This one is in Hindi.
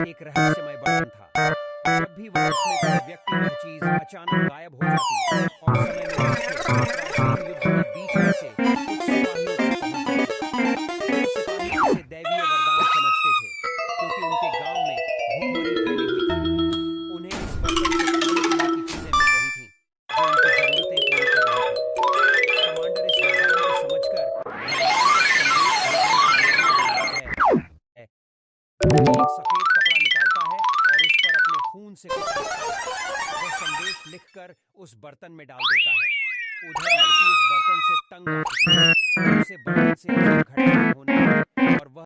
एक रहस्यमय बर्तन था। जब भी वह उसमें कोई व्यक्ति वह चीज अचानक गायब हो जाती और समय में पीछे प्राचीन युग के बीच में से कुछ सिपाहियों तक पहुंच जाती। वो सिपाही इसे दैवीय वरदान समझते थे, क्योंकि उनके गांव में भूखमरी फैली हुई थी। उन्हें इस बर्तन से खाने पीने की चीजें मिल रही थीं, जो उनकी जरूरतें पूरी कर रही थी। कमांडर इस वरदान को समझकर भगवान तक संदेश भेजने की योजना बनाता है। वो एक सफेद कपड़ा निकालता है और उस पर अपने खून से कुछ लिखता है। वह संदेश लिखकर उस बर्तन में डाल देता है। उधर लड़की इस बर्तन से तंग आ चुकी है। उसे बर्तन से अजीब घटनाएं होने लगी और वह